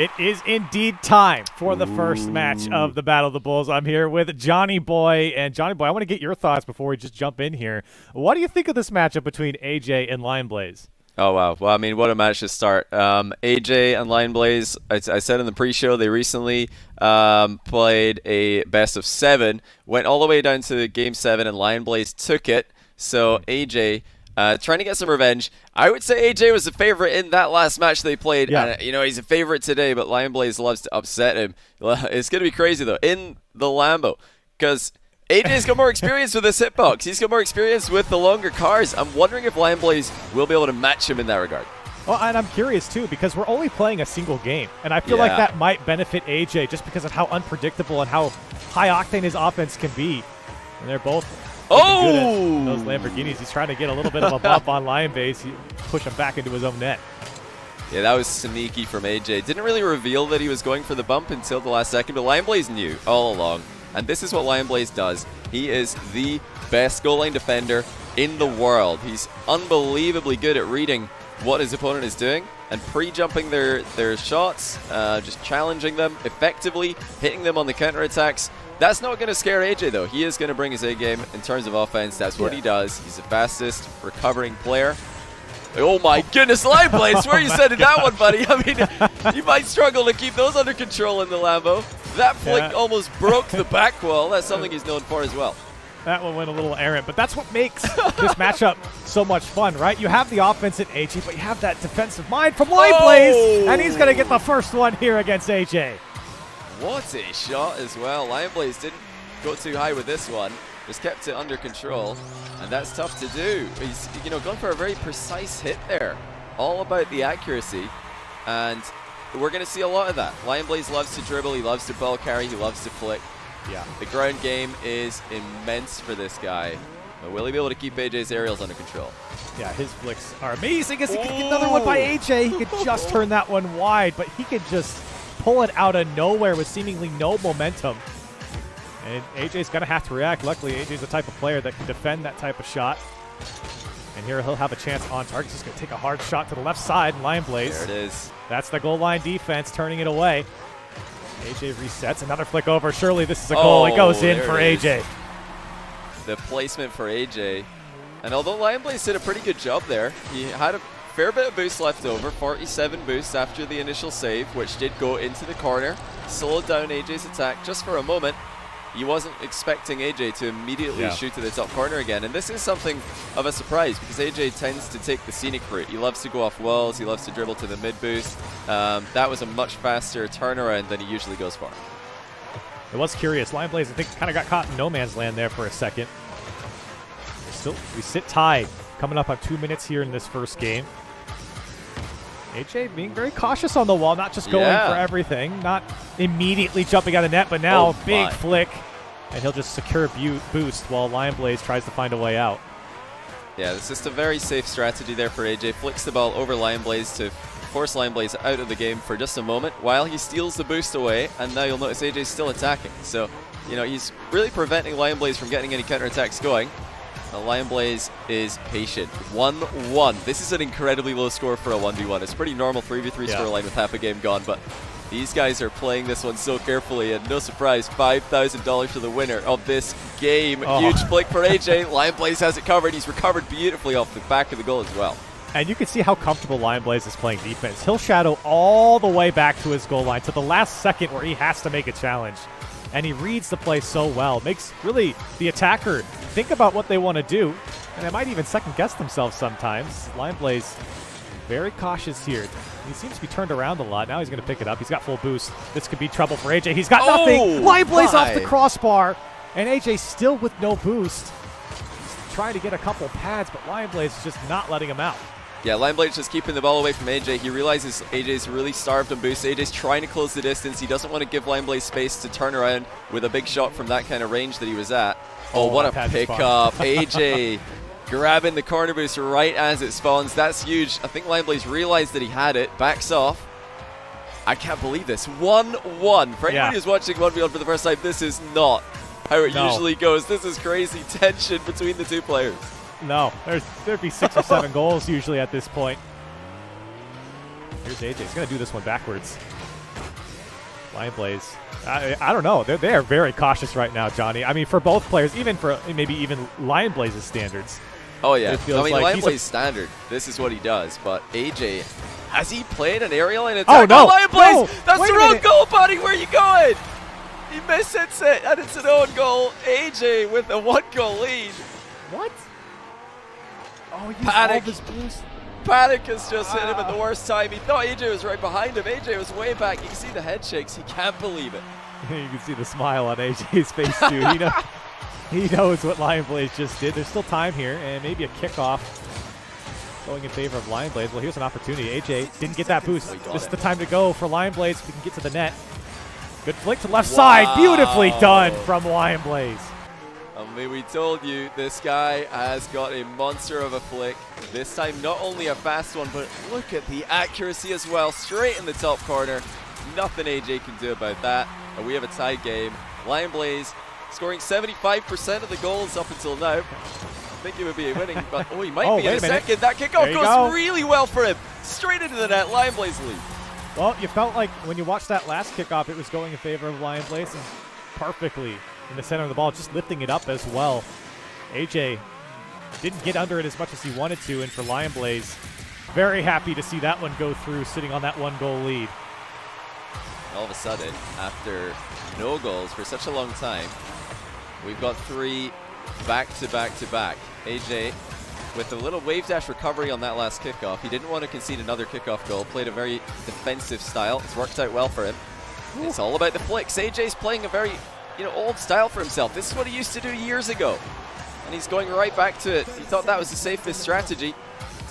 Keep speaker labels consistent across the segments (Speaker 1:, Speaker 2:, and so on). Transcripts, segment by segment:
Speaker 1: It is indeed time for the first match of the Battle of the Bulls. I'm here with Johnny Boy. And Johnny Boy, I want to get your thoughts before we just jump in here. What do you think of this matchup between AJ and LionBlaze?
Speaker 2: Oh, wow. Well, I mean, what a match to start. AJ and LionBlaze, I said in the pre-show, they recently played a best of 7, went all the way down to Game 7, and LionBlaze took it. So AJ trying to get some revenge. I would say AJ was the favorite in that last match they played.
Speaker 1: Yeah.
Speaker 2: And, you know, he's a favorite today, but LionBlaze loves to upset him. It's going to be crazy, though, in the Lambo, because AJ's got more experience with this hitbox. He's got more experience with the longer cars. I'm wondering if LionBlaze will be able to match him in that regard.
Speaker 1: Well, and I'm curious, too, because we're only playing a single game. And I feel like that might benefit AJ just because of how unpredictable and how high-octane his offense can be. And they're both good at those Lamborghinis. He's trying to get a little bit of a bump on LionBlaze. He push him back into his own net.
Speaker 2: Yeah, that was sneaky from AJ. Didn't really reveal that he was going for the bump until the last second, but LionBlaze knew all along. And this is what LionBlaze does. He is the best goal line defender in the world. He's unbelievably good at reading what his opponent is doing and pre-jumping their shots, just challenging them effectively, hitting them on the counterattacks. That's not going to scare AJ, though. He is going to bring his A-game in terms of offense. That's what he does. He's the fastest recovering player. Oh my goodness, LionBlaze, where are you sending that one, buddy? I mean, you might struggle to keep those under control in the Lambo. That flick almost broke the back wall. That's something he's known for as well.
Speaker 1: That one went a little errant, but that's what makes this matchup so much fun, right? You have the offense in AJ, but you have that defensive mind from LionBlaze, and he's going to get the first one here against AJ.
Speaker 2: What a shot as well. LionBlaze didn't go too high with this one. Just kept it under control, and that's tough to do. He's, you know, gone for a very precise hit there. All about the accuracy, and we're going to see a lot of that. LionBlaze loves to dribble, he loves to ball carry, he loves to flick. Yeah, the ground game is immense for this guy. But will he be able to keep AJ's aerials under control? Yeah,
Speaker 1: his flicks are amazing as he can get another one by AJ. He could just turn that one wide, but he could just pull it out of nowhere with seemingly no momentum. And AJ's going to have to react. Luckily, AJ's the type of player that can defend that type of shot. And here he'll have a chance on target. He's going to take a hard shot to the left side. LionBlaze.
Speaker 2: There it is.
Speaker 1: That's the goal line defense, turning it away. AJ resets. Another flick over. Surely this is a goal. It goes in for AJ.
Speaker 2: The placement for AJ. And although LionBlaze did a pretty good job there, he had a fair bit of boost left over. 47 boosts after the initial save, which did go into the corner. Slowed down AJ's attack just for a moment. He wasn't expecting AJ to immediately shoot to the top corner again. And this is something of a surprise because AJ tends to take the scenic route. He loves to go off walls. He loves to dribble to the mid boost. That was a much faster turnaround than he usually goes for.
Speaker 1: It was curious. LionBlaze, I think, kind of got caught in no man's land there for a second. We sit tied, coming up on 2 minutes here in this first game. AJ being very cautious on the wall, not just going for everything, not immediately jumping out of net, but now big flick, and he'll just secure boost while LionBlaze tries to find a way out.
Speaker 2: Yeah, it's just a very safe strategy there for AJ. Flicks the ball over LionBlaze to force LionBlaze out of the game for just a moment while he steals the boost away, and now you'll notice AJ's still attacking. So, you know, he's really preventing LionBlaze from getting any counterattacks going. LionBlaze is patient. 1-1. This is an incredibly low score for a 1v1. It's a pretty normal 3v3 scoreline with half a game gone, but these guys are playing this one so carefully, and no surprise, $5,000 for the winner of this game. Huge flick for AJ. LionBlaze has it covered. He's recovered beautifully off the back of the goal as well.
Speaker 1: And you can see how comfortable LionBlaze is playing defense. He'll shadow all the way back to his goal line to the last second where he has to make a challenge. And he reads the play so well. Makes really the attacker think about what they want to do. And they might even second guess themselves sometimes. LionBlaze very cautious here. He seems to be turned around a lot. Now he's going to pick it up. He's got full boost. This could be trouble for AJ. He's got nothing. LionBlaze off the crossbar. And AJ still with no boost. He's trying to get a couple pads, but LionBlaze is just not letting him out.
Speaker 2: Yeah, LionBlaze just keeping the ball away from AJ. He realizes AJ's really starved on boost. AJ's trying to close the distance. He doesn't want to give LionBlaze space to turn around with a big shot from that kind of range that he was at. Oh, what a pickup. AJ grabbing the corner boost right as it spawns. That's huge. I think LionBlaze realized that he had it. Backs off. I can't believe this. 1-1. For anyone who's watching 1v1 for the first time, this is not how it usually goes. This is crazy tension between the two players.
Speaker 1: No, there'd be 6 or 7 goals usually at this point. Here's AJ. He's going to do this one backwards. LionBlaze, I don't know. They are very cautious right now, Johnny. I mean, for both players, even for maybe even LionBlaze's standards.
Speaker 2: Oh, yeah.
Speaker 1: I mean, like
Speaker 2: LionBlaze standard, this is what he does. But AJ, has he played an aerial in attack?
Speaker 1: Oh, no.
Speaker 2: LionBlaze!
Speaker 1: No.
Speaker 2: That's the wrong goal, buddy! Where are you going? He mishits it, and it's an own goal. AJ with a 1-goal lead.
Speaker 1: What? Oh, he used
Speaker 2: Panic.
Speaker 1: all of his boost.
Speaker 2: Panic has just hit him at the worst time. He thought AJ was right behind him. AJ was way back. You can see the head shakes. He can't believe it.
Speaker 1: You can see the smile on AJ's face, too. He knows what LionBlaze just did. There's still time here, and maybe a kickoff going in favor of LionBlaze. Well, here's an opportunity. AJ didn't get that boost. This is the time to go for LionBlaze if he can get to the net. Good flick to left side. Beautifully done from LionBlaze.
Speaker 2: I mean, we told you this guy has got a monster of a flick. This time, not only a fast one, but look at the accuracy as well. Straight in the top corner. Nothing AJ can do about that. And we have a tied game. LionBlaze scoring 75% of the goals up until now. I think he would be winning, but he might be in a second. That kickoff goes really well for him. Straight into the net. LionBlaze lead.
Speaker 1: Well, you felt like when you watched that last kickoff, it was going in favor of LionBlaze, and perfectly in the center of the ball, just lifting it up as well. AJ didn't get under it as much as he wanted to, and for LionBlaze, very happy to see that one go through, sitting on that 1-goal lead.
Speaker 2: All of a sudden, after no goals for such a long time, we've got 3 back-to-back-to-back. AJ with a little wave dash recovery on that last kickoff. He didn't want to concede another kickoff goal, played a very defensive style. It's worked out well for him. Ooh. It's all about the flicks. AJ's playing a very old style for himself. This is what he used to do years ago. And he's going right back to it. He thought that was the safest strategy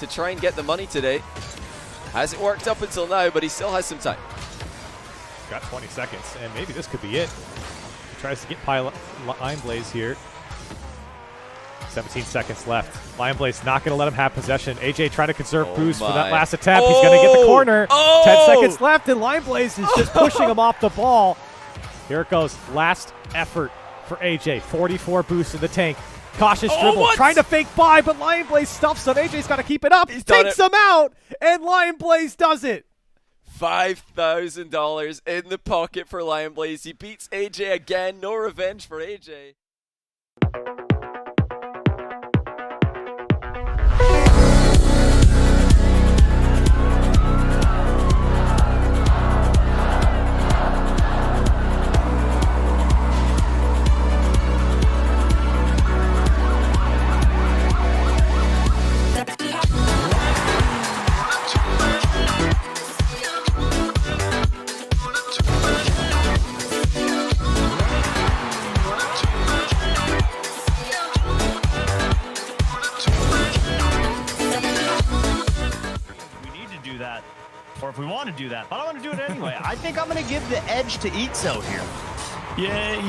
Speaker 2: to try and get the money today. Hasn't worked up until now, but he still has some time.
Speaker 1: Got 20 seconds, and maybe this could be it. He tries to get LionBlaze here. 17 seconds left. LionBlaze not going to let him have possession. AJ trying to conserve boost for that last attempt. He's going to get the corner. 10 seconds left, and LionBlaze is just pushing him off the ball. Here it goes. Last effort for AJ. 44 boost in the tank. Cautious dribble. Trying to fake by, but LionBlaze stuffs him. AJ's got to keep it up. He takes him out, and LionBlaze does it.
Speaker 2: $5,000 in the pocket for LionBlaze. He beats AJ again. No revenge for AJ.
Speaker 3: Or if we want to do that, but I want to do it anyway. I think I'm going to give the edge to eekso here.
Speaker 4: Yeah,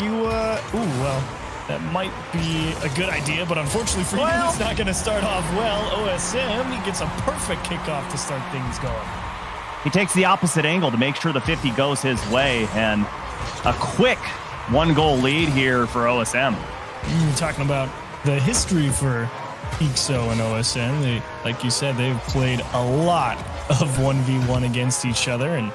Speaker 4: well, that might be a good idea, but unfortunately for you, it's not going to start off well. OSM, he gets a perfect kickoff to start things going.
Speaker 3: He takes the opposite angle to make sure the 50 goes his way, and a quick 1-goal lead here for OSM.
Speaker 4: You're talking about the history for eekso and OSM. Like you said, they've played a lot of 1v1 against each other, and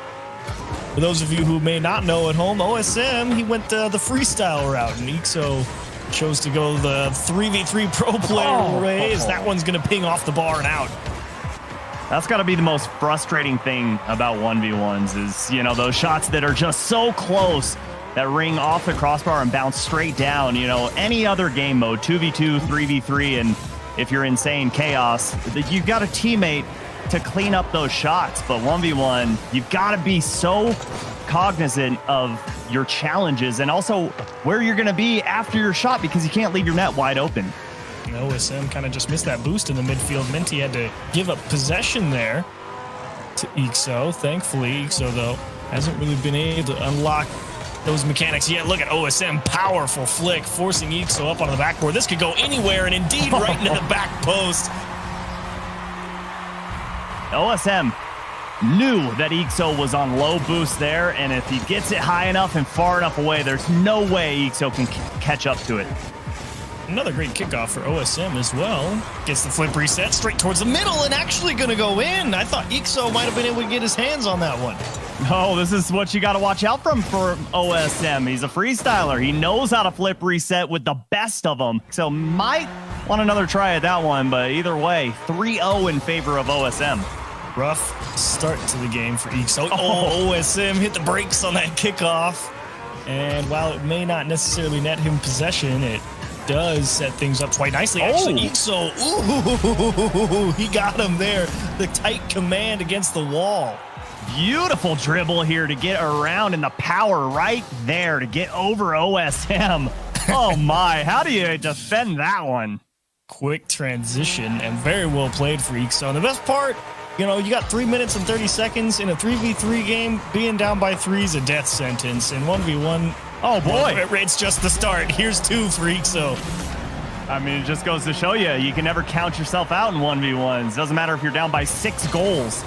Speaker 4: for those of you who may not know at home, OSM, he went the freestyle route, and eekso chose to go the 3v3 pro player ways. That one's going to ping off the bar and out.
Speaker 3: That's got to be the most frustrating thing about 1v1s is, those shots that are just so close that ring off the crossbar and bounce straight down. Any other game mode, 2v2, 3v3, and if you're insane chaos, you've got a teammate to clean up those shots. But 1v1, you've got to be so cognizant of your challenges and also where you're going to be after your shot, because you can't leave your net wide open.
Speaker 4: OSM kind of just missed that boost in the midfield. Minty had to give up possession there to eekso. Thankfully, eekso, though, hasn't really been able to unlock those mechanics yet. Look at OSM, powerful flick, forcing eekso up on the backboard. This could go anywhere, and indeed right into the back post.
Speaker 3: OSM knew that eekso was on low boost there, and if he gets it high enough and far enough away, there's no way eekso can catch up to it.
Speaker 4: Another great kickoff for OSM as well. Gets the flip reset straight towards the middle and actually going to go in. I thought eekso might have been able to get his hands on that one.
Speaker 3: Oh, this is what you got to watch out for OSM. He's a freestyler. He knows how to flip reset with the best of them. So might want another try at that one, but either way, 3-0 in favor of OSM.
Speaker 4: Rough start to the game for eekso. Oh, OSM hit the brakes on that kickoff. And while it may not necessarily net him possession, it does set things up quite nicely. Actually, eekso, ooh, he got him there. The tight command against the wall.
Speaker 3: Beautiful dribble here to get around, and the power right there to get over OSM. Oh my, how do you defend that one?
Speaker 4: Quick transition and very well played for eekso. And the best part, you know, you got 3 minutes and 30 seconds in a 3v3 game. Being down by 3 is a death sentence. In 1v1, oh boy, it's just the start. Here's 2 for eekso.
Speaker 3: I mean, it just goes to show you, you can never count yourself out in 1v1s. Doesn't matter if you're down by 6 goals.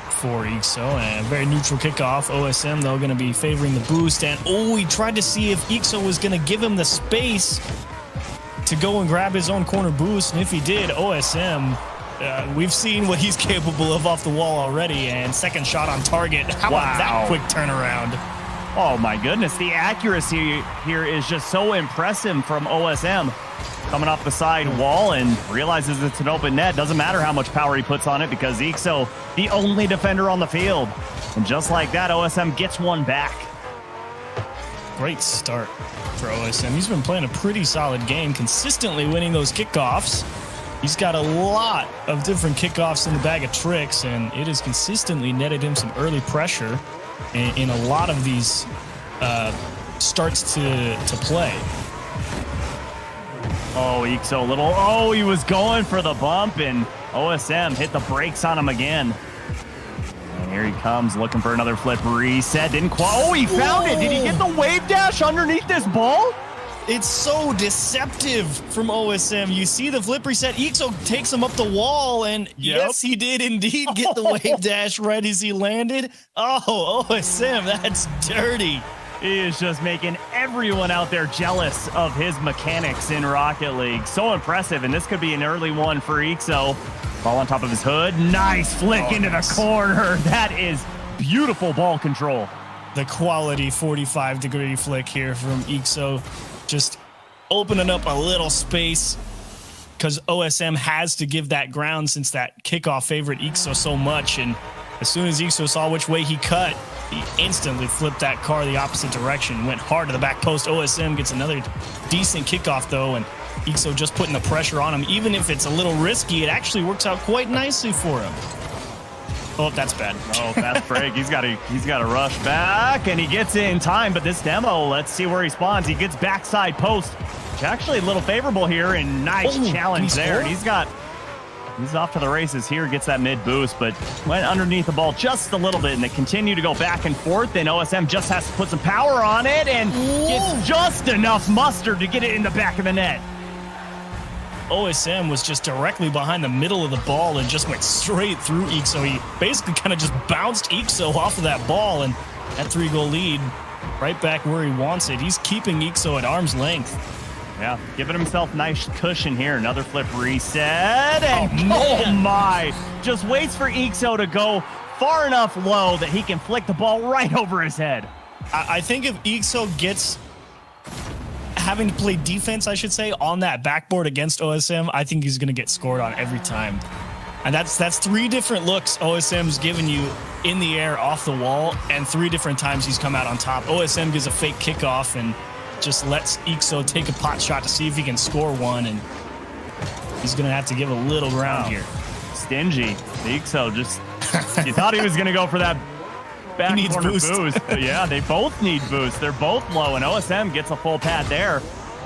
Speaker 4: For eekso, and a very neutral kickoff. OSM, though, going to be favoring the boost. And, oh, he tried to see if eekso was going to give him the space to go and grab his own corner boost. And if he did, OSM, we've seen what he's capable of off the wall already. And second shot on target. How about that quick turnaround?
Speaker 3: Oh, my goodness. The accuracy here is just so impressive from OSM. Coming off the side wall and realizes it's an open net. Doesn't matter how much power he puts on it because eekso, the only defender on the field. And just like that, OSM gets one back.
Speaker 4: Great start for OSM. He's been playing a pretty solid game, consistently winning those kickoffs. He's got a lot of different kickoffs in the bag of tricks, and it has consistently netted him some early pressure in a lot of these starts to play.
Speaker 3: Oh, eekso, he was going for the bump, and OSM hit the brakes on him again. And here he comes, looking for another flip reset. Didn't quite. Oh, he found it. Did he get the wave dash underneath this ball?
Speaker 4: It's so deceptive from OSM. You see the flip reset. eekso takes him up the wall, and yes, he did indeed get the wave dash right as he landed. Oh, OSM, that's dirty.
Speaker 3: He is just making everyone out there jealous of his mechanics in Rocket League. So impressive, and this could be an early one for eekso. Ball on top of his hood. Nice flick into the corner. That is beautiful ball control.
Speaker 4: The quality 45-degree flick here from eekso. Just opening up a little space because OSM has to give that ground since that kickoff favored eekso so much. And as soon as eekso saw which way he cut, he instantly flipped that car the opposite direction, went hard to the back post. OSM gets another decent kickoff, though, and eekso just putting the pressure on him. Even if it's a little risky, it actually works out quite nicely for him. Oh, that's bad.
Speaker 3: Oh, fast break. He's got to rush back, and he gets in time. But this demo, let's see where he spawns. He gets backside post, which actually a little favorable here, and nice challenge there. And he's off to the races here, gets that mid boost, but went underneath the ball just a little bit, and they continue to go back and forth, and OSM just has to put some power on it and gets just enough mustard to get it in the back of the net.
Speaker 4: OSM was just directly behind the middle of the ball and just went straight through eekso. He basically kind of just bounced eekso off of that ball, and that 3-goal lead right back where he wants it. He's keeping eekso at arm's length.
Speaker 3: Yeah, giving himself nice cushion here. Another flip reset, and oh my! Just waits for eekso to go far enough low that he can flick the ball right over his head.
Speaker 4: I think if eekso gets having to play defense, I should say, on that backboard against OSM, I think he's going to get scored on every time. And that's 3 different looks OSM's given you in the air off the wall, and 3 different times he's come out on top. OSM gives a fake kickoff and just lets eekso take a pot shot to see if he can score one, and he's going to have to give a little ground here.
Speaker 3: Stingy. eekso just, you thought he was going to go for that back corner boost. But yeah, they both need boost. They're both low, and OSM gets a full pad there.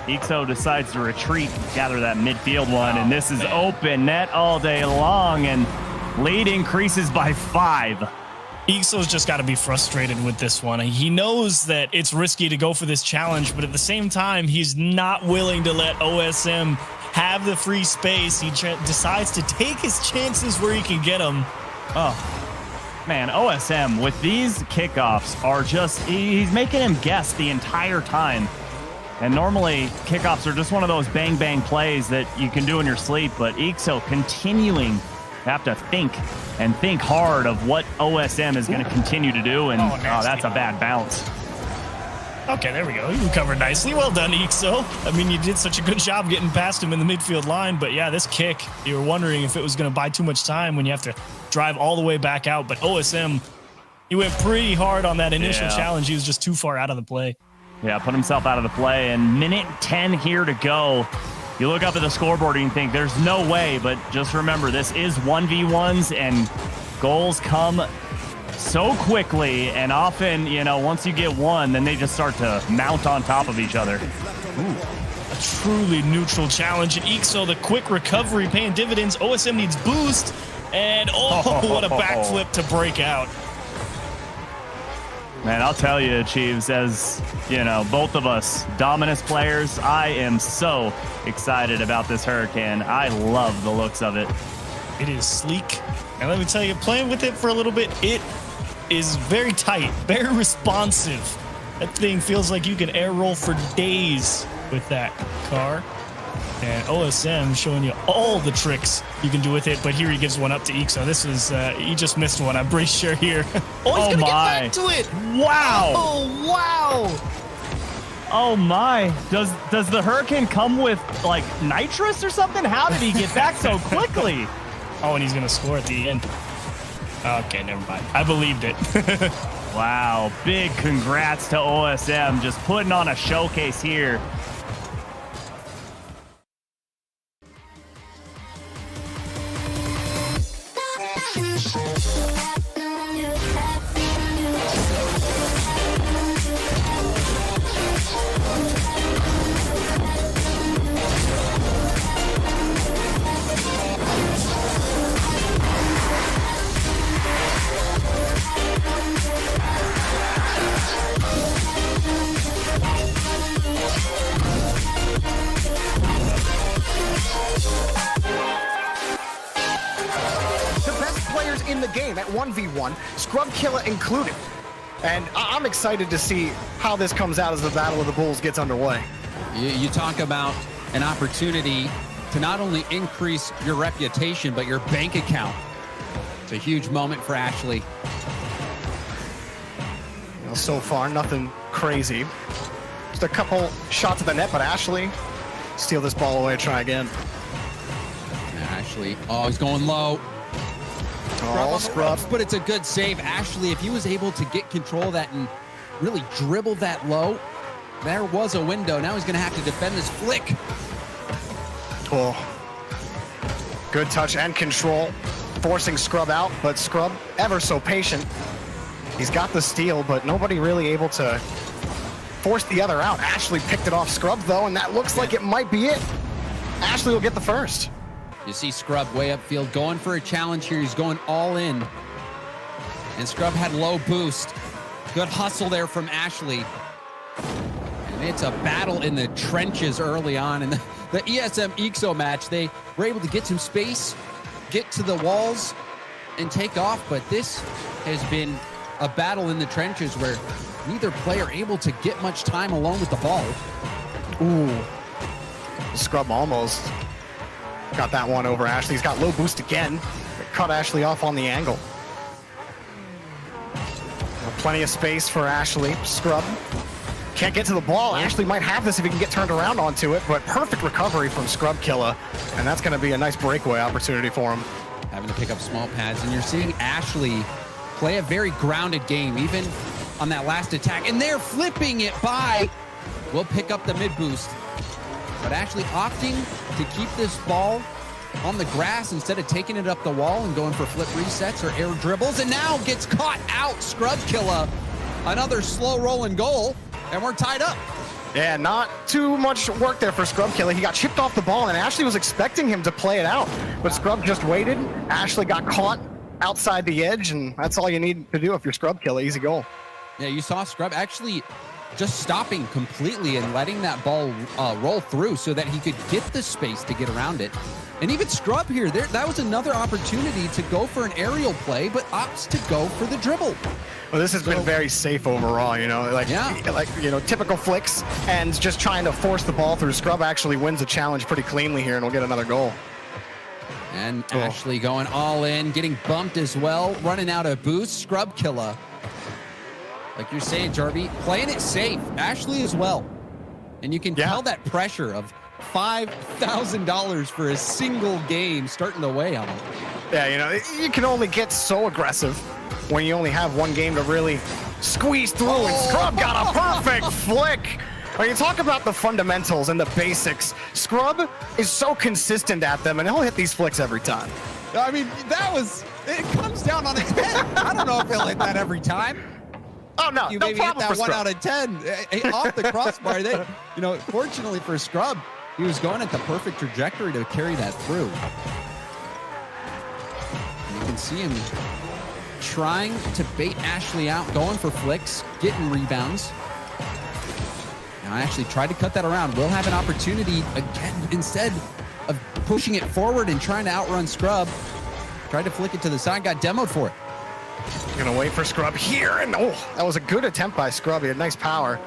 Speaker 3: eekso decides to retreat, gather that midfield one, and this is open net all day long, and lead increases by 5.
Speaker 4: eekso's just got to be frustrated with this one. He knows that it's risky to go for this challenge, but at the same time, he's not willing to let OSM have the free space. He decides to take his chances where he can get them.
Speaker 3: Oh. Man, OSM with these kickoffs are just, he's making him guess the entire time. And normally, kickoffs are just one of those bang-bang plays that you can do in your sleep, but eekso continuing to have to think and think hard of what OSM is going to continue to do, and that's a bad bounce.
Speaker 4: Okay, there we go. You recovered nicely. Well done, eekso. I mean, you did such a good job getting past him in the midfield line, but yeah, this kick, you were wondering if it was going to buy too much time when you have to drive all the way back out, but OSM, he went pretty hard on that initial challenge. He was just too far out of the play.
Speaker 3: Yeah, put himself out of the play, and minute 10 here to go. You look up at the scoreboard and you think there's no way, but just remember, this is 1v1s, and goals come so quickly, and often, you know, once you get one, then they just start to mount on top of each other.
Speaker 4: Ooh, a truly neutral challenge. And eekso, the quick recovery paying dividends. OSM needs boost, and what a backflip to break out.
Speaker 3: Man, I'll tell you, Chiefs, as, you know, both of us Dominus players, I am so excited about this Hurricane. I love the looks of it.
Speaker 4: It is sleek. And let me tell you, playing with it for a little bit, it is very tight, very responsive. That thing feels like you can air roll for days with that car. And OSM showing you all the tricks you can do with it, but here he gives one up to eekso. This is, he just missed one, I'm pretty sure here. He's gonna get back to it!
Speaker 3: Wow!
Speaker 4: Oh, wow!
Speaker 3: Oh my, does the Hurricane come with, like, nitrous or something? How did he get back so quickly?
Speaker 4: Oh, and he's gonna score at the end. Okay, never mind. I believed it.
Speaker 3: Wow, big congrats to OSM, just putting on a showcase here.
Speaker 5: In the game at 1v1, Scrub Killa included. And I'm excited to see how this comes out as the Battle of the Bulls gets underway.
Speaker 6: You talk about an opportunity to not only increase your reputation, but your bank account. It's a huge moment for Ashllxyy.
Speaker 5: You know, so far, nothing crazy. Just a couple shots at the net, but Ashllxyy steal this ball away, try again.
Speaker 6: Ashllxyy, oh, he's going low.
Speaker 5: Oh, Scrub.
Speaker 6: But it's a good save. Ashllxyy, if he was able to get control of that and really dribble that low, there was a window. Now he's going to have to defend this flick.
Speaker 5: Oh. Good touch and control, forcing Scrub out, but Scrub ever so patient. He's got the steal, but nobody really able to force the other out. Ashllxyy picked it off Scrub, though, and that looks like it might be it. Ashllxyy will get the first.
Speaker 6: You see Scrub way upfield, going for a challenge here. He's going all in. And Scrub had low boost. Good hustle there from Ashllxyy. And it's a battle in the trenches early on. In the ESM eekso match, they were able to get some space, get to the walls, and take off. But this has been a battle in the trenches where neither player able to get much time alone with the ball.
Speaker 5: Ooh. Scrub almost got that one over Ashllxyy. He's got low boost again. It cut Ashllxyy off on the angle. Plenty of space for Ashllxyy. Scrub can't get to the ball. Ashllxyy might have this if he can get turned around onto it, but perfect recovery from Scrub Killa, and that's going to be a nice breakaway opportunity for him.
Speaker 6: Having to pick up small pads, and you're seeing Ashllxyy play a very grounded game, even on that last attack, and they're flipping it by. We'll pick up the mid boost. But Ashllxyy opting to keep this ball on the grass instead of taking it up the wall and going for flip resets or air dribbles, and now gets caught out. Scrub Killa, another slow rolling goal, and we're tied up.
Speaker 5: Yeah, not too much work there for Scrub Killa. He got chipped off the ball, and Ashllxyy was expecting him to play it out, but Scrub just waited. Ashllxyy got caught outside the edge, and that's all you need to do if you're Scrub Killa. Easy goal.
Speaker 6: Yeah, you saw Scrub actually just stopping completely and letting that ball roll through so that he could get the space to get around it. And even Scrub here, that was another opportunity to go for an aerial play, but opts to go for the dribble.
Speaker 5: Well, this has been very safe overall, you know, like typical flicks and just trying to force the ball through. Scrub actually wins the challenge pretty cleanly here and will get another goal.
Speaker 6: And Ashllxyy going all in, getting bumped as well, running out of boost. Scrub Killa, like you're saying, Jarby, playing it safe. Ashllxyy as well. And you can tell that pressure of $5,000 for a single game starting to weigh on him.
Speaker 5: Yeah, you know, you can only get so aggressive when you only have one game to really squeeze through, and Scrub got a perfect flick. When you talk about the fundamentals and the basics, Scrub is so consistent at them, and he'll hit these flicks every time.
Speaker 6: I mean, it comes down on its head. I don't know if he'll hit that every time.
Speaker 5: Oh, no,
Speaker 6: You
Speaker 5: no
Speaker 6: maybe hit
Speaker 5: problem
Speaker 6: that
Speaker 5: for
Speaker 6: 1
Speaker 5: Scrub.
Speaker 6: out of 10 off the crossbar. Fortunately for Scrub, he was going at the perfect trajectory to carry that through. And you can see him trying to bait Ashllxyy out, going for flicks, getting rebounds. Now Ashllxyy tried to cut that around. Will have an opportunity again instead of pushing it forward and trying to outrun Scrub. Tried to flick it to the side, got demoed for it.
Speaker 5: Gonna wait for Scrub here, and that was a good attempt by Scrub. He had nice power.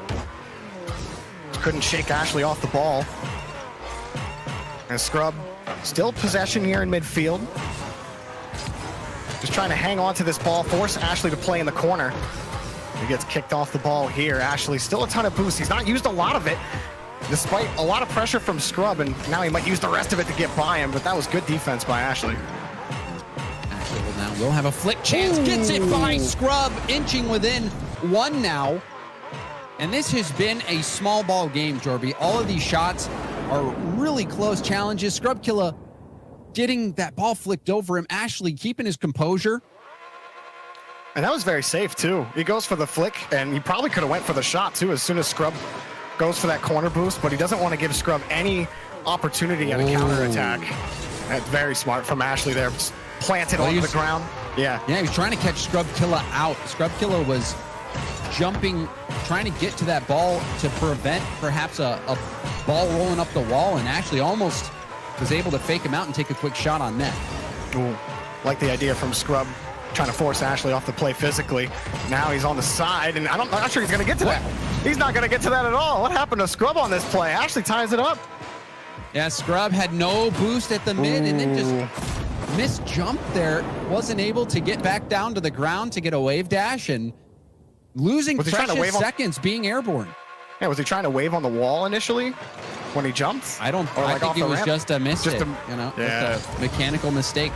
Speaker 5: Couldn't shake Ashllxyy off the ball. And Scrub still possession here in midfield. Just trying to hang on to this ball, force Ashllxyy to play in the corner. He gets kicked off the ball here. Ashllxyy still a ton of boost. He's not used a lot of it, despite a lot of pressure from Scrub, and now he might use the rest of it to get by him, but that was good defense by Ashllxyy.
Speaker 6: Now will have a flick chance, gets it by Scrub, inching within one now. And this has been a small ball game, Jorby. All of these shots are really close challenges. Scrub Killa getting that ball flicked over him. Ashllxyy keeping his composure.
Speaker 5: And that was very safe too. He goes for the flick, and he probably could have went for the shot too as soon as Scrub goes for that corner boost, but he doesn't want to give Scrub any opportunity at a counterattack. That's very smart from Ashllxyy there. Just planted onto the ground. Yeah,
Speaker 6: he was trying to catch Scrub Killa out. Scrub Killa was jumping, trying to get to that ball to prevent perhaps a ball rolling up the wall, and Ashllxyy almost was able to fake him out and take a quick shot on net.
Speaker 5: Ooh, like the idea from Scrub, trying to force Ashllxyy off the play physically. Now he's on the side, and I'm not sure he's going to get to that. He's not going to get to that at all. What happened to Scrub on this play? Ashllxyy ties it up.
Speaker 6: Yeah, Scrub had no boost at the mid, and then just missed jump there. Wasn't able to get back down to the ground to get a wave dash, and losing precious seconds being airborne.
Speaker 5: Yeah, was he trying to wave on the wall initially when he jumped?
Speaker 6: I think it was just a mistake, just a mechanical mistake.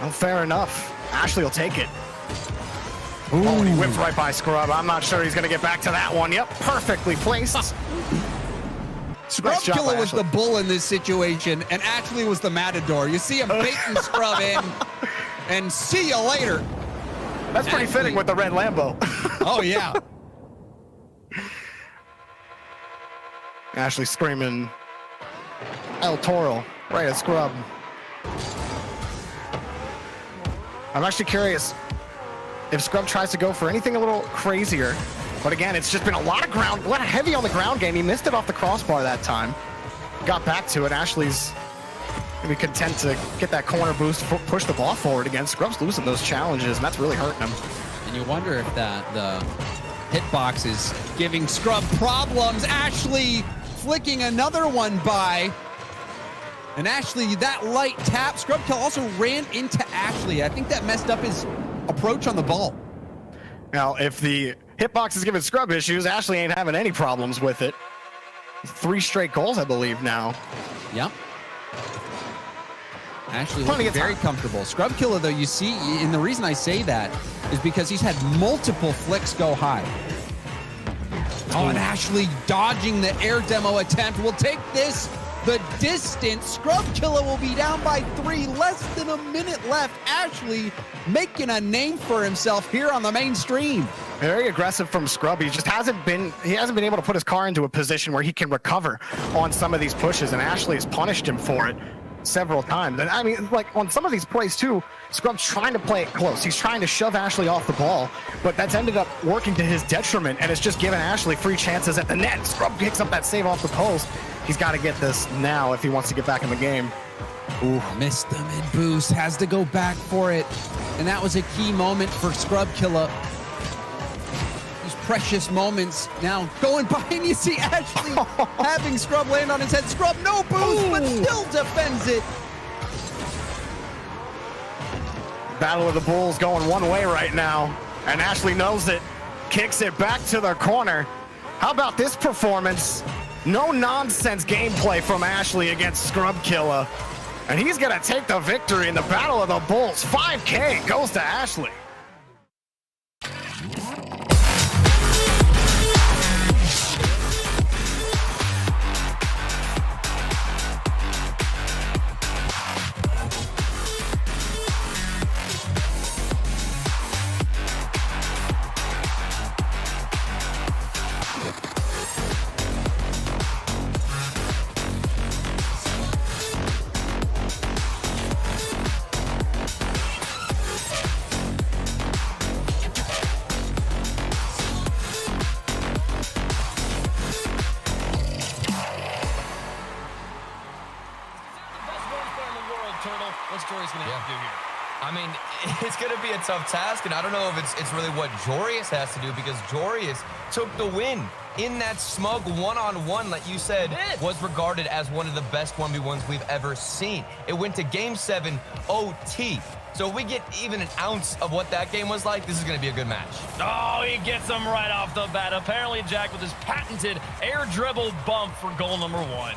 Speaker 5: Well, fair enough. Ashllxyy will take it. Ooh. Oh, and he whipped right by Scrub. I'm not sure he's going to get back to that one. Yep, perfectly placed.
Speaker 6: Scrub Killa was the bull in this situation, and Ashllxyy was the matador. You see him baiting Scrub in, and see you later.
Speaker 5: That's pretty fitting with the red Lambo.
Speaker 6: Oh, yeah.
Speaker 5: Ashllxyy screaming El Toro right at Scrub. I'm actually curious if Scrub tries to go for anything a little crazier. But again, it's just been a lot of heavy on the ground game. He missed it off the crossbar that time. Got back to it. Ashllxyy's maybe content to get that corner boost, push the ball forward again. Scrub's losing those challenges, and that's really hurting him.
Speaker 6: And you wonder if the hitbox is giving Scrub problems. Ashllxyy flicking another one by. And Ashllxyy, that light tap. Scrub Killa also ran into Ashllxyy. I think that messed up his approach on the ball.
Speaker 5: Now, if the hitbox is giving Scrub issues, Ashllxyy ain't having any problems with it. 3 straight goals, I believe, now.
Speaker 6: Yep. Ashllxyy looking very comfortable. Scrub Killa, though, you see, and the reason I say that is because he's had multiple flicks go high. Oh, and Ashllxyy dodging the air demo attempt will take this the distance. Scrub Killa will be down by 3, less than a minute left. Ashllxyy making a name for himself here on the main stream.
Speaker 5: Very aggressive from Scrub. He just hasn't been able to put his car into a position where he can recover on some of these pushes, and Ashllxyy has punished him for it several times. And I mean, like on some of these plays too, Scrub's trying to play it close. He's trying to shove Ashllxyy off the ball, but that's ended up working to his detriment, and it's just given Ashllxyy free chances at the net. Scrub picks up that save off the post. He's got to get this now if he wants to get back in the game. Ooh.
Speaker 6: Missed the mid boost, has to go back for it. And that was a key moment for Scrub Killa. These precious moments now going behind. You see Ashllxyy having Scrub land on his head. Scrub, no boost, but still defends it.
Speaker 5: Battle of the Bulls going one way right now, and Ashllxyy knows it. Kicks it back to the corner. How about this performance? No nonsense gameplay from Ashllxyy against Scrub Killa. And he's gonna take the victory in the Battle of the Bulls. 5K goes to Ashllxyy.
Speaker 7: What's Joreuz going to have to do here? I mean, it's going to be a tough task, and I don't know if it's really what Joreuz has to do, because Joreuz took the win in that smug one-on-one that you said was regarded as one of the best 1v1s we've ever seen. It went to Game 7 OT. So if we get even an ounce of what that game was like, this is going to be a good match.
Speaker 8: Oh, he gets him right off the bat. ApparentlyJack with his patented air dribble bump for goal number 1.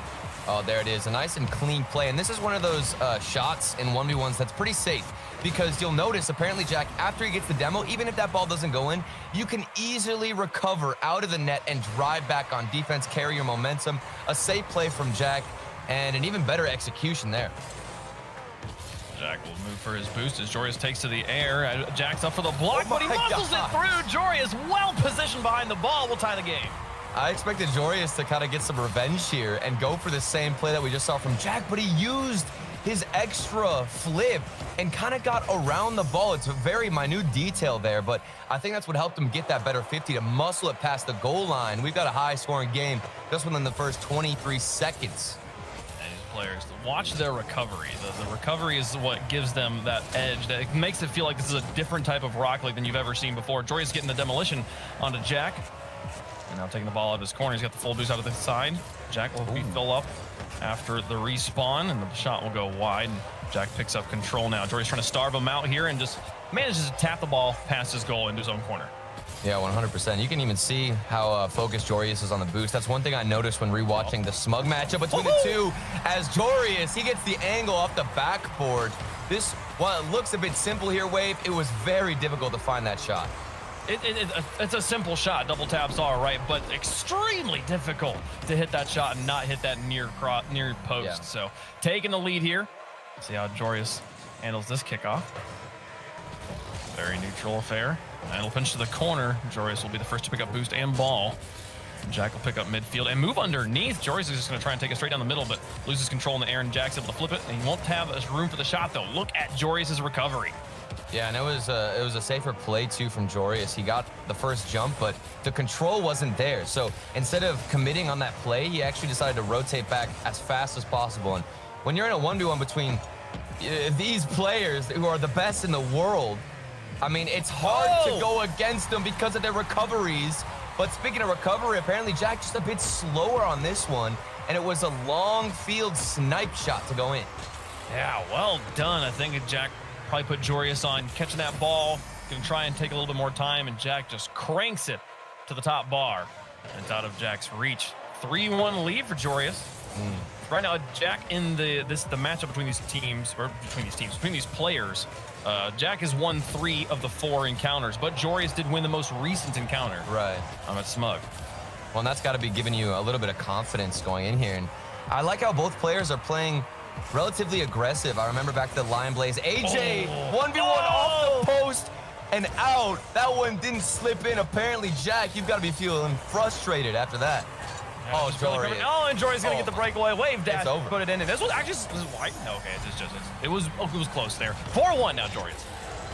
Speaker 7: Oh, there it is. A nice and clean play. And this is one of those shots in 1v1s that's pretty safe, because you'll notice ApparentlyJack, after he gets the demo, even if that ball doesn't go in, you can easily recover out of the net and drive back on defense, carry your momentum. A safe play from Jack, and an even better execution there.
Speaker 8: Jack will move for his boost as Joreuz takes to the air. Jack's up for the block, but he muscles it through. Joreuz well positioned behind the ball. Will tie the game.
Speaker 7: I expected Joreuz to kind of get some revenge here and go for the same play that we just saw from Jack, but he used his extra flip and kind of got around the ball. It's a very minute detail there, but I think that's what helped him get that better 50 to muscle it past the goal line. We've got a high-scoring game just within the first 23 seconds.
Speaker 8: And these players, watch their recovery. The recovery is what gives them that edge. That makes it feel like this is a different type of Rocket League than you've ever seen before. Joreuz getting the demolition onto Jack. And now taking the ball out of his corner. He's got the full boost out of the side. Jack will be fill up after the respawn, and the shot will go wide. And Jack picks up control now. Joreuz trying to starve him out here and just manages to tap the ball past his goal into his own corner.
Speaker 7: Yeah, 100%. You can even see how focused Joreuz is on the boost. That's one thing I noticed when rewatching the smug matchup between the two. As Joreuz, he gets the angle off the backboard. This, while it looks a bit simple here, Wave, it was very difficult to find that shot.
Speaker 8: It's a simple shot, double taps are right, but extremely difficult to hit that shot and not hit that near post.
Speaker 7: Yeah.
Speaker 8: So taking the lead here. See how Joreuz handles this kickoff. Very neutral affair. And it'll pinch to the corner. Joreuz will be the first to pick up boost and ball. Jack will pick up midfield and move underneath. Joreuz is just going to try and take it straight down the middle, but loses control in the air, and Jack's able to flip it, and he won't have room for the shot, though. Look at Joreuz's recovery.
Speaker 7: Yeah, and it was a safer play, too, from Joreuz. He got the first jump, but the control wasn't there. So instead of committing on that play, he actually decided to rotate back as fast as possible. And when you're in a 1v1 between these players who are the best in the world, I mean, it's hard to go against them because of their recoveries. But speaking of recovery, ApparentlyJack just a bit slower on this one, and it was a long field snipe shot to go in.
Speaker 8: Yeah, well done. I think Jack probably put Joreuz on catching that ball, gonna try and take a little bit more time, and Jack just cranks it to the top bar. And it's out of Jack's reach. 3-1 lead for Joreuz. Right now, Jack in the matchup between these teams, or between these players, Jack has won 3 of the 4 encounters, but Joreuz did win the most recent encounter.
Speaker 7: Right.
Speaker 8: I'm at Smug.
Speaker 7: Well, and that's got to be giving you a little bit of confidence going in here. And I like how both players are playing relatively aggressive. I remember back to LionBlaze. AJ, 1v1 off the post and out. That one didn't slip in. ApparentlyJack, you've got to be feeling frustrated after that.
Speaker 8: Yeah,
Speaker 7: oh, Joreuz.
Speaker 8: Oh, and Joreuz gonna get the breakaway. Wave dash,
Speaker 7: over.
Speaker 8: put it in. This was actually white. Okay, it was close there. 4-1 now, Joreuz.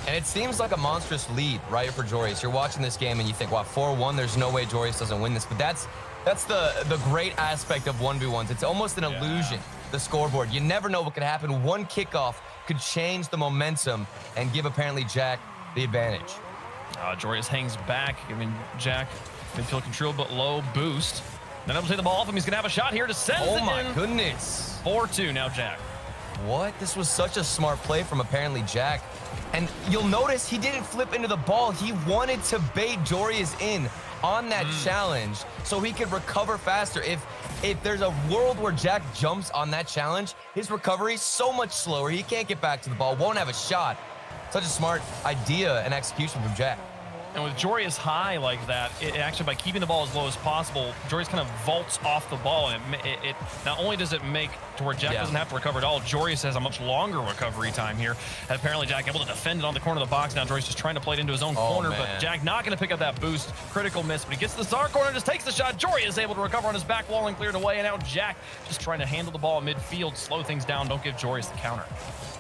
Speaker 7: And it seems like a monstrous lead right for Joreuz. You're watching this game and you think, wow, 4-1, there's no way Joreuz doesn't win this. But that's That's the great aspect of 1v1s. It's almost an illusion, the scoreboard. You never know what could happen. One kickoff could change the momentum and give ApparentlyJack the advantage.
Speaker 8: Joreuz hangs back, giving Jack midfield control, but low boost. Then able to take the ball off him. He's going to have a shot here to send it in.
Speaker 7: Oh my goodness.
Speaker 8: 4-2 now, Jack.
Speaker 7: What? This was such a smart play from ApparentlyJack. And you'll notice he didn't flip into the ball. He wanted to bait Joreuz in on that challenge so he could recover faster. If there's a world where Jack jumps on that challenge, his recovery is so much slower. He can't get back to the ball, won't have a shot. Such a smart idea and execution from Jack.
Speaker 8: And with Joreuz high like that, it actually, by keeping the ball as low as possible, Joreuz kind of vaults off the ball, and it not only does it make to where Jack doesn't have to recover at all, Joreuz has a much longer recovery time here. And ApparentlyJack able to defend it on the corner of the box. Now Joreuz just trying to play it into his own corner, but Jack not going to pick up that boost. Critical miss, but he gets to the star corner, just takes the shot. Joreuz able to recover on his back wall and cleared away, and now Jack just trying to handle the ball in midfield, slow things down, don't give Joreuz the counter.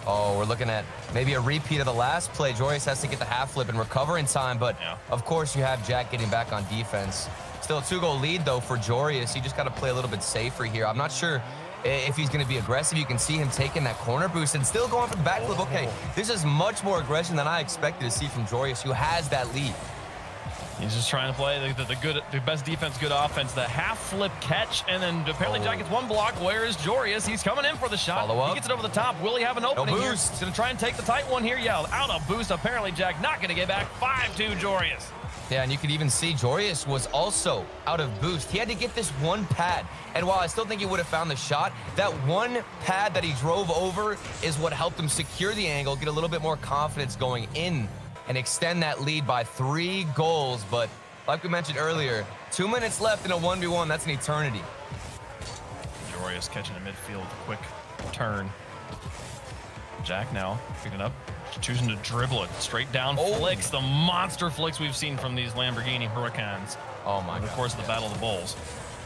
Speaker 7: Oh, we're looking at maybe a repeat of the last play. Joreuz has to get the half flip and recover in time, but of course you have Jack getting back on defense. Still a 2-goal lead, though, for Joreuz. You just got to play a little bit safer here. I'm not sure if he's going to be aggressive. You can see him taking that corner boost and still going for the back flip. Okay, this is much more aggression than I expected to see from Joreuz, who has that lead.
Speaker 8: He's just trying to play the best defense, good offense, the half flip catch, and then ApparentlyJack gets one block. Where is Joreuz? He's coming in for the shot.
Speaker 7: Follow up.
Speaker 8: He gets it over the top. Will he have an opening here? He's going to try and take the tight one here. Yeah, out of boost. ApparentlyJack not going to get back. 5-2 Joreuz.
Speaker 7: Yeah, and you could even see Joreuz was also out of boost. He had to get this one pad. And while I still think he would have found the shot, that one pad that he drove over is what helped him secure the angle, get a little bit more confidence going in, and extend that lead by 3 goals. But like we mentioned earlier, 2 minutes left in a 1v1. That's an eternity.
Speaker 8: Joreuz catching a midfield with a quick turn. Jack now picking it up, choosing to dribble it straight down. Flicks, the monster flicks we've seen from these Lamborghini Huracans.
Speaker 7: Oh my God.
Speaker 8: Of course, the Battle of the Bulls.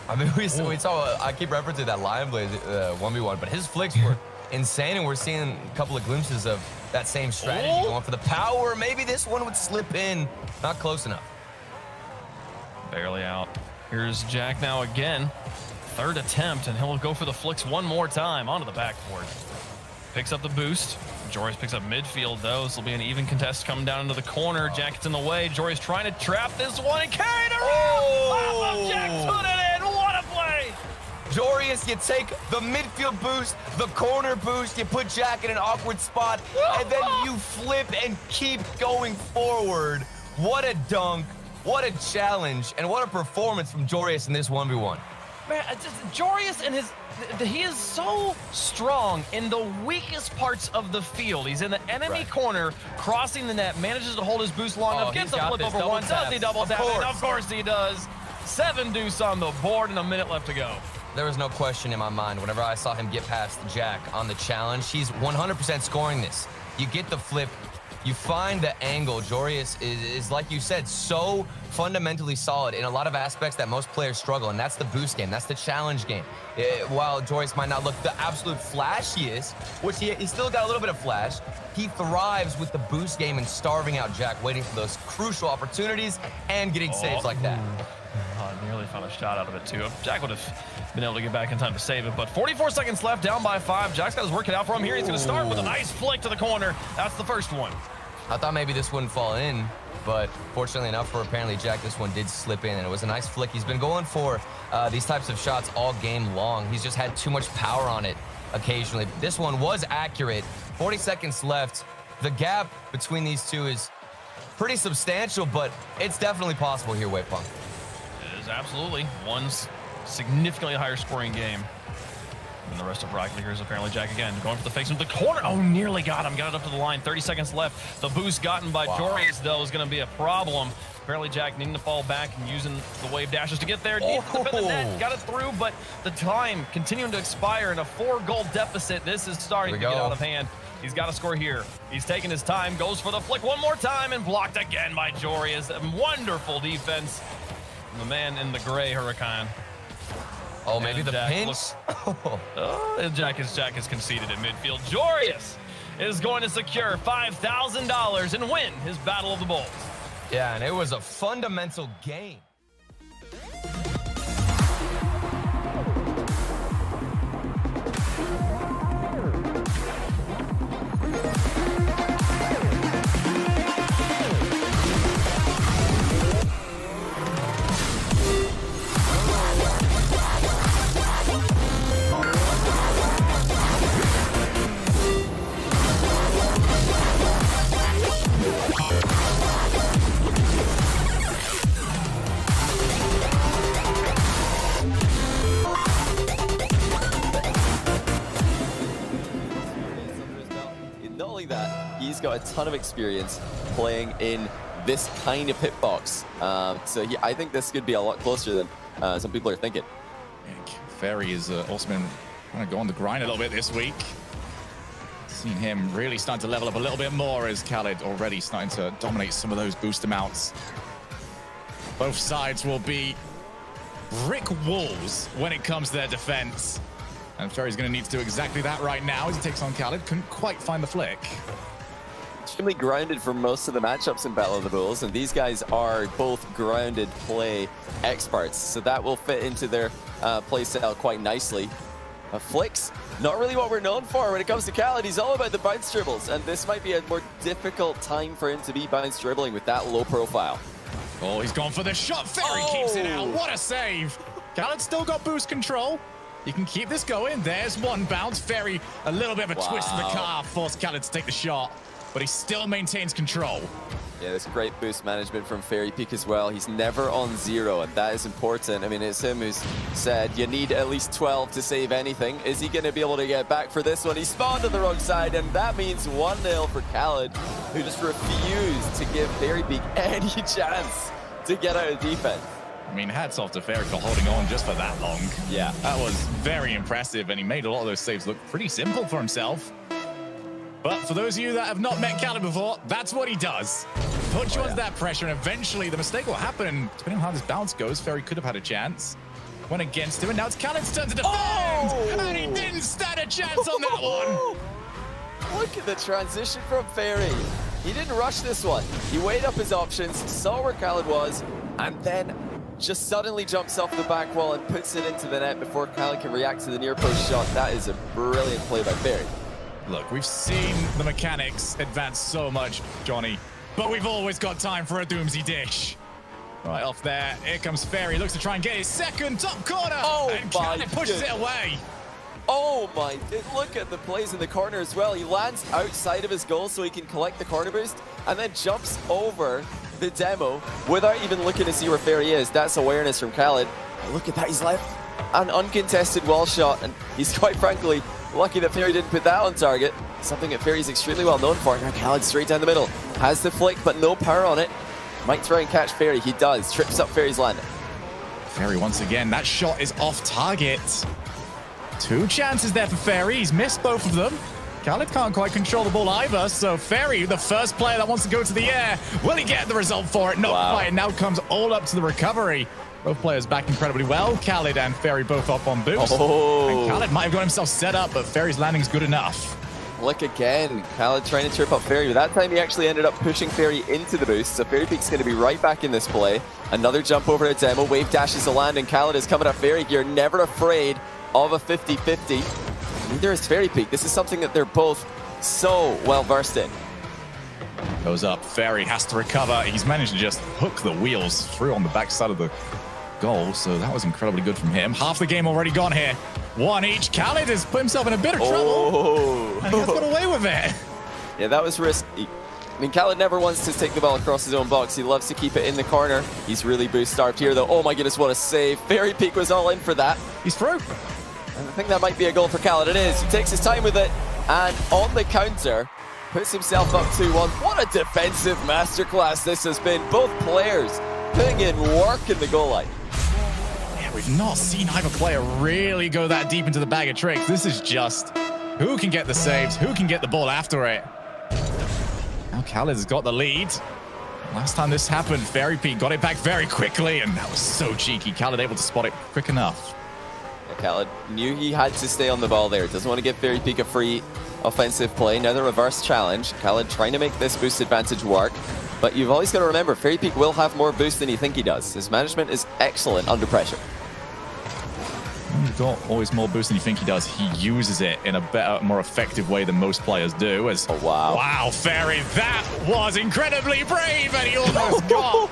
Speaker 7: I mean, we saw, I keep referencing that LionBlaze 1v1, but his flicks were insane, and we're seeing a couple of glimpses of that same strategy going for the power. Maybe this one would slip in. Not close enough.
Speaker 8: Barely out. Here's Jack now again. 3rd attempt, and he'll go for the flicks one more time onto the backboard. Picks up the boost. Joreuz picks up midfield, though. This will be an even contest coming down into the corner. Jack gets in the way. Joreuz trying to trap this one and carry it around. Jack put it in. What a play.
Speaker 7: Joreuz, you take the midfield boost, the corner boost, you put Jack in an awkward spot, and then you flip and keep going forward. What a dunk, what a challenge, and what a performance from Joreuz in this 1v1.
Speaker 8: Man, Joreuz and he is so strong in the weakest parts of the field. He's in the enemy corner, crossing the net, manages to hold his boost long enough, gets the flip over one. Does he double tap? Of course he does. 7 deuce on the board and a minute left to go.
Speaker 7: There was no question in my mind whenever I saw him get past Jack on the challenge. He's 100% scoring this. You get the flip, you find the angle. Joreuz is, like you said, so fundamentally solid in a lot of aspects that most players struggle, and that's the boost game. That's the challenge game. While Joreuz might not look the absolute flashiest, which he still got a little bit of flash, he thrives with the boost game and starving out Jack, waiting for those crucial opportunities and getting saves like that.
Speaker 8: Nearly found a shot out of it, too. Jack would have been able to get back in time to save it, but 44 seconds left, down by 5. Jack's got his work cut out for him here. He's going to start with a nice flick to the corner. That's the first one.
Speaker 7: I thought maybe this wouldn't fall in, but fortunately enough for ApparentlyJack, this one did slip in, and it was a nice flick. He's been going for these types of shots all game long. He's just had too much power on it occasionally. This one was accurate. 40 seconds left. The gap between these two is pretty substantial, but it's definitely possible here, Waypunk.
Speaker 8: It is absolutely. One's significantly higher scoring game than the rest of Rocket League. Here's ApparentlyJack again, going for the fakes into the corner. Oh, nearly got him. Got it up to the line. 30 seconds left. The boost gotten by Joreuz, though, is going to be a problem. ApparentlyJack needing to fall back and using the wave dashes to get there. Needs to defend the net. Got it through, but the time continuing to expire in a 4-goal deficit. This is starting to get out of hand. He's got to score here. He's taking his time, goes for the flick one more time, and blocked again by Joreuz. Wonderful defense from the man in the gray Huracan.
Speaker 7: Oh, maybe the pinch.
Speaker 8: Jack is conceded at midfield. Joreuz is going to secure $5,000 and win his Battle of the Bulls.
Speaker 7: Yeah, and it was a fundamental game.
Speaker 2: He's got a ton of experience playing in this kind of hitbox. So I think this could be a lot closer than some people are thinking.
Speaker 9: Ferry has also been trying to go on the grind a little bit this week. Seen him really starting to level up a little bit more as KhaliD already starting to dominate some of those boost amounts. Both sides will be brick walls when it comes to their defense. And Ferry's going to need to do exactly that right now as he takes on KhaliD. Couldn't quite find the flick.
Speaker 2: Extremely grounded for most of the matchups in Battle of the Bulls, and these guys are both grounded play experts, so that will fit into their play style quite nicely. Flicks, not really what we're known for when it comes to KhaliD. He's all about the bounce dribbles, and this might be a more difficult time for him to be bounce dribbling with that low profile.
Speaker 9: Oh, he's gone for the shot. Ferry keeps it out. What a save. KhaliD still got boost control. He can keep this going. There's one bounce. Ferry, a little bit of a twist in the car, forced KhaliD to take the shot, but he still maintains control.
Speaker 2: Yeah, there's great boost management from FairyPeak as well. He's never on 0, and that is important. I mean, it's him who's said you need at least 12 to save anything. Is he going to be able to get back for this one? He spawned on the wrong side, and that means 1-0 for KhaliD, who just refused to give FairyPeak any chance to get out of defense.
Speaker 9: I mean, hats off to Ferry for holding on just for that long.
Speaker 2: Yeah.
Speaker 9: That was very impressive, and he made a lot of those saves look pretty simple for himself. But for those of you that have not met KhaliD before, that's what he does. Put you under that pressure, and eventually the mistake will happen. Depending on how this bounce goes, Ferry could have had a chance. Went against him, and now it's KhaliD's turn to defend! And he didn't stand a chance on that one!
Speaker 2: Look at the transition from Ferry. He didn't rush this one. He weighed up his options, saw where KhaliD was, and then just suddenly jumps off the back wall and puts it into the net before KhaliD can react to the near post shot. That is a brilliant play by Ferry.
Speaker 9: Look, we've seen the mechanics advance so much, Johnny, but we've always got time for a Doomsy dish. Right off there, here comes Ferry, looks to try and get his second top corner, and KhaliD pushes it away.
Speaker 2: Oh my, look at the plays in the corner as well. He lands outside of his goal so he can collect the corner boost, and then jumps over the demo without even looking to see where Ferry is. That's awareness from KhaliD. Look at that, he's left an uncontested wall shot, and he's quite frankly lucky that Ferry didn't put that on target. Something that Ferry's extremely well known for. Now KhaliD straight down the middle. Has the flick, but no power on it. Might try and catch Ferry. He does. Trips up Ferry's landing.
Speaker 9: Ferry once again, that shot is off target. 2 chances there for Ferry. He's missed both of them. KhaliD can't quite control the ball either, so Ferry, the first player that wants to go to the air, will he get the result for it? Not quite. Now comes all up to the recovery. Both players back incredibly well. KhaliD and Ferry both up on boost. And KhaliD might have got himself set up, but Ferry's landing's good enough.
Speaker 2: Look again, KhaliD trying to trip up Ferry, but that time he actually ended up pushing Ferry into the boost, so FairyPeak's going to be right back in this play. Another jump over to demo, wave dashes to land, and KhaliD is coming at Ferry here, never afraid of a 50-50. Neither is FairyPeak. This is something that they're both so well versed in.
Speaker 9: Goes up, Ferry has to recover. He's managed to just hook the wheels through on the backside of the goal, so that was incredibly good from him. Half the game already gone here. 1 each. KhaliD has put himself in a bit of trouble. And he has got away with it.
Speaker 2: Yeah, that was risky. I mean, KhaliD never wants to take the ball across his own box. He loves to keep it in the corner. He's really boost starved here, though. Oh my goodness, what a save. FairyPeak was all in for that.
Speaker 9: He's through.
Speaker 2: And I think that might be a goal for KhaliD. It is. He takes his time with it, and on the counter, puts himself up 2-1. What a defensive masterclass this has been. Both players putting in work in the goal line.
Speaker 9: Yeah, we've not seen either player really go that deep into the bag of tricks. This is just who can get the saves, who can get the ball after it. Now KhaliD has got the lead. Last time this happened, FairyPeak got it back very quickly, and that was so cheeky. KhaliD able to spot it quick enough.
Speaker 2: Yeah, KhaliD knew he had to stay on the ball there. Doesn't want to give FairyPeak a free offensive play. Now the reverse challenge. KhaliD trying to make this boost advantage work. But you've always got to remember, FairyPeak will have more boost than you think he does. His management is excellent under pressure.
Speaker 9: He's got always more boost than you think he does. He uses it in a better, more effective way than most players do. As, wow, Ferry, that was incredibly brave, and he almost got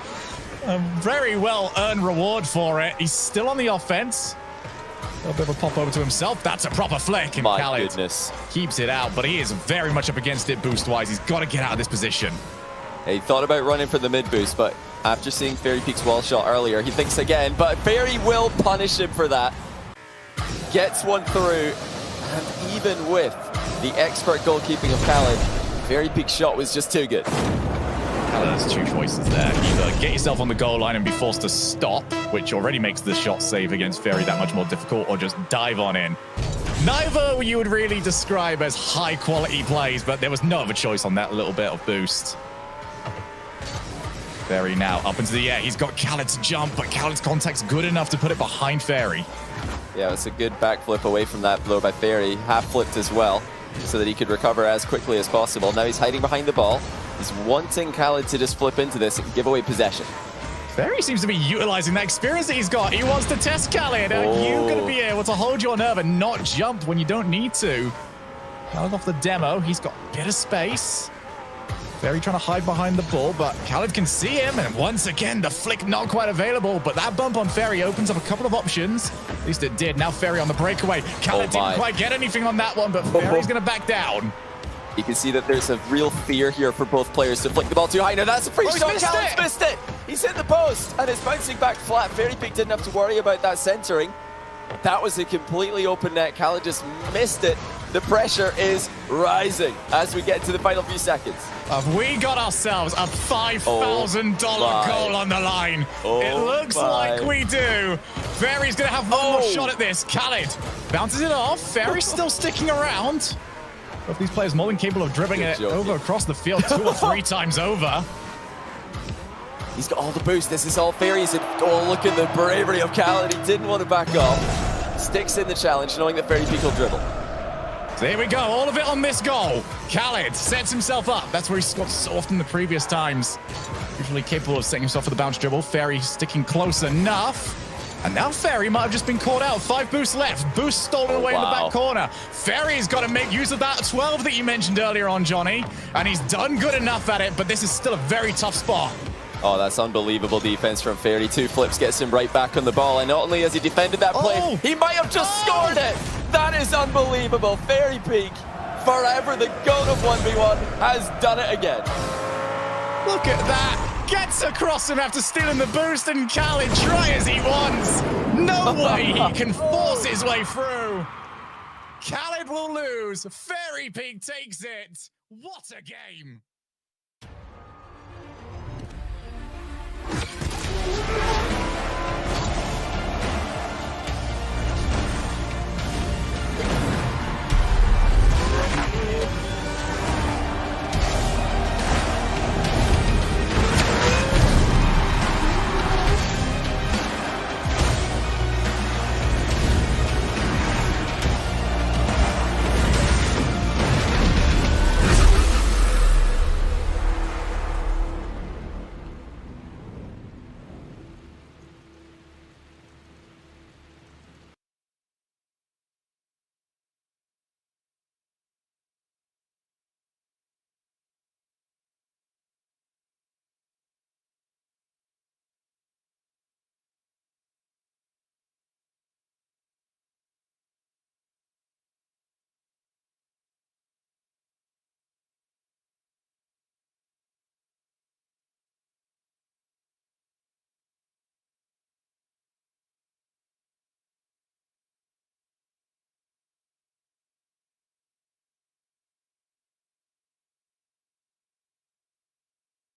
Speaker 9: a very well-earned reward for it. He's still on the offense. A bit of a pop over to himself. That's a proper flick, and KhaliD keeps it out, but he is very much up against it boost-wise. He's got to get out of this position.
Speaker 2: He thought about running for the mid boost, but after seeing FairyPeak's wall shot earlier, he thinks again, but Ferry will punish him for that. Gets one through, and even with the expert goalkeeping of KhaliD, Very big shot was just too good.
Speaker 9: There's two choices there. Either get yourself on the goal line and be forced to stop, which already makes the shot save against Fairy that much more difficult, or just dive on in. Neither you would really describe as high-quality plays, but there was no other choice on that little bit of boost. Fairy now up into the air. He's got KhaliD to jump, but KhaliD's contact's good enough to put it behind Fairy.
Speaker 2: Yeah, it's a good backflip away from that blow by Fairy. Half-flipped as well, so that he could recover as quickly as possible. Now he's hiding behind the ball. He's wanting KhaliD to just flip into this and give away possession.
Speaker 9: Fairy seems to be utilizing that experience that he's got. He wants to test KhaliD. Are you going to be able to hold your nerve and not jump when you don't need to? KhaliD off the demo. He's got a bit of space. Fairy trying to hide behind the ball, but KhaliD can see him. And once again, the flick not quite available. But that bump on Fairy opens up a couple of options. At least it did. Now Fairy on the breakaway. KhaliD didn't quite get anything on that one, but Fairy's going to back down.
Speaker 2: You can see that there's a real fear here for both players to flick the ball too high. Now that's a free shot. KhaliD's missed it. He's hit the post and it's bouncing back flat. Very Big didn't have to worry about that centering. That was a completely open net. KhaliD just missed it. The pressure is rising as we get to the final few seconds.
Speaker 9: Have we got ourselves a $5,000 goal on the line? It looks like we do. Fairy's going to have one more shot at this. KhaliD bounces it off. Fairy's still sticking around. Both these players more than capable of dribbling it over across the field 2 or 3 times over.
Speaker 2: He's got all the boost. This is all Fairy's. Oh, look at the bravery of KhaliD. He didn't want to back off. Sticks in the challenge, knowing that Fairy Peak will dribble.
Speaker 9: So here we go. All of it on this goal. KhaliD sets himself up. That's where he scored so often the previous times. Usually capable of setting himself for the bounce dribble. Fairy sticking close enough. And now Fairy might have just been caught out. 5 boosts left. Boost stolen away in the back corner. Fairy's got to make use of that 12 that you mentioned earlier on, Johnny. And he's done good enough at it, but this is still a very tough spot.
Speaker 2: Oh, that's unbelievable defense from Fairy. 2 flips gets him right back on the ball. And not only has he defended that play, he might have just scored it. That is unbelievable. Fairy Peak, forever the GOAT of 1v1, has done it again.
Speaker 9: Look at that. Gets across him after stealing the boost, and KhaliD try as he wants. No way he can force his way through. KhaliD will lose. Fairy Peak takes it. What a game.